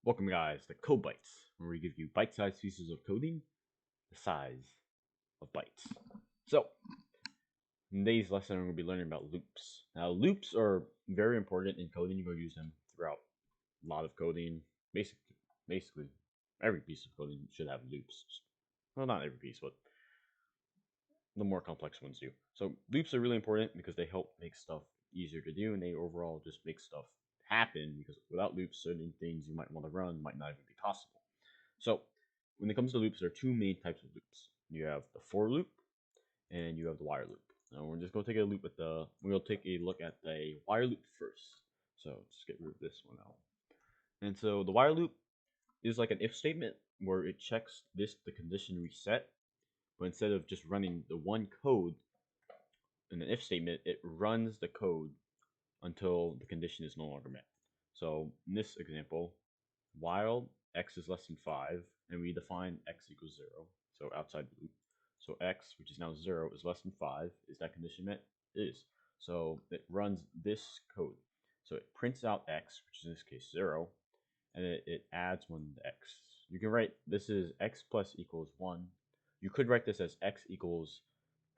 Welcome, guys, to Code Bytes, where we give you bite-sized pieces of coding the size of bytes. So, in today's lesson, we're going to be learning about loops. Now, loops are very important in coding. You're going to use them throughout a lot of coding. Basically, every piece of coding should have loops. Well, not every piece, but the more complex ones do. So, loops are really important because they help make stuff easier to do, and they overall just make stuff happen, because without loops, certain things you might want to run might not even be possible. So when it comes to loops, there are two main types of loops. You have the for loop and you have the while loop. Now we're just going to take a look at the while loop first. So just get rid of this one out. And so the while loop is like an if statement where it checks the condition we set, but instead of just running the one code in an if statement, it runs the code until the condition is no longer met. So in this example, while x is less than 5, and we define x equals 0, so outside the loop. So x, which is now 0, is less than 5. Is that condition met? It is. So it runs this code. So it prints out x, which is in this case 0, and it adds 1 to x. You can write this is x plus equals 1. You could write this as x equals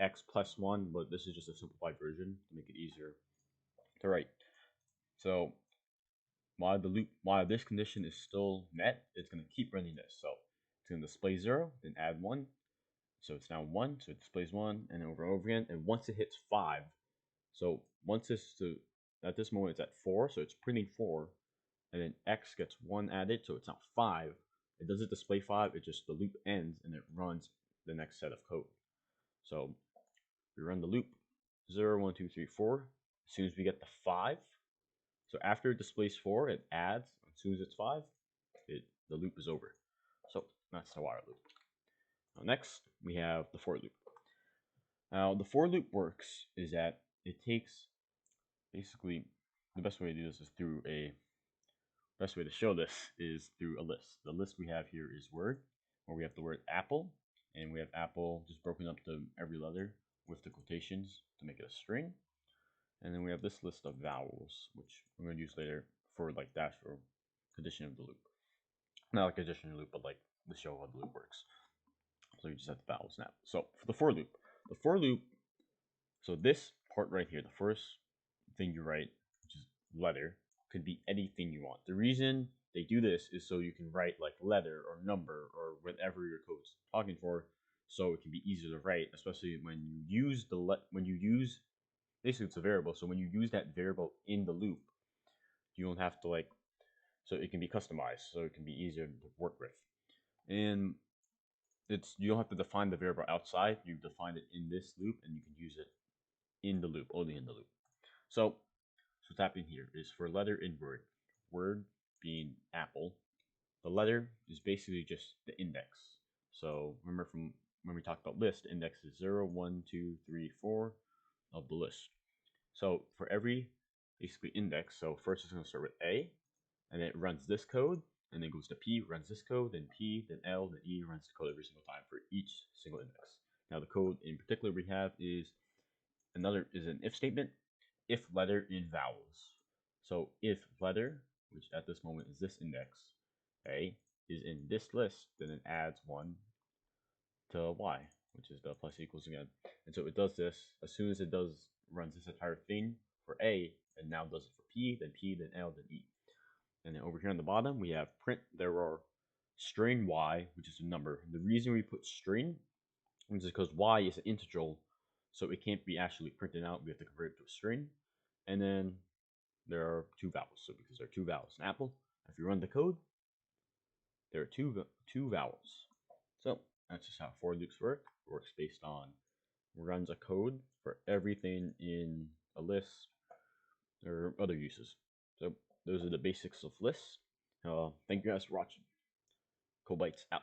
x plus 1, but this is just a simplified version to make it easier to write. So while this condition is still met, it's going to keep running this. So it's going to display 0, then add 1. So it's now 1, so it displays 1, and over and over again. And once it hits 5, so at this moment it's at 4, so it's printing 4, and then x gets 1 added, so it's now 5. It doesn't display 5, the loop ends, and it runs the next set of code. So we run the loop 0, 1, 2, 3, 4. As soon as we get to 5, so after it displays 4, it adds. As soon as it's 5, the loop is over. So that's the while loop. Now next, we have the for loop. Now the for loop works is that it takes, basically, the best way to do this is through best way to show this is through a list. The list we have here is word, where we have the word apple, and we have apple just broken up to every letter with the quotations to make it a string. And then we have this list of vowels, which we're going to use later for like dash or condition of the loop. Not like condition of the loop, but like the show how the loop works. So you just have the vowels now. So for the for loop, so this part right here, the first thing you write, which is letter, could be anything you want. The reason they do this is so you can write like letter or number or whatever your code's talking for, so it can be easier to write, especially when you use basically it's a variable. So when you use that variable in the loop, you don't have to so it can be customized, so it can be easier to work with. And you don't have to define the variable outside. You define it in this loop, and you can use it in the loop, only in the loop. So what's happening here is for letter in word being apple, the letter is basically just the index. So remember from when we talked about list, index is 0, 1, 2, 3, 4 of the list. So for every basically index, so first it's going to start with A, and then it runs this code, and then goes to P, runs this code, then P, then L, then E, runs the code every single time for each single index. Now the code in particular we have is an if statement, if letter in vowels. So if letter, which at this moment is this index, A, is in this list, then it adds 1 to Y, which is the plus equals again. And so it does this as soon as it runs this entire thing for A, and now does it for P, then L, then E. And then over here on the bottom, we have print. There are string Y, which is a number. The reason we put string is because Y is an integral, so it can't be actually printed out. We have to convert it to a string. And then there are two vowels. So because there are two vowels in apple, if you run the code, there are two vowels. So that's just how for loops work. It works based on runs a code for everything in a list or other uses. So those are the basics of lists. Thank you guys for watching. Cool Bytes out.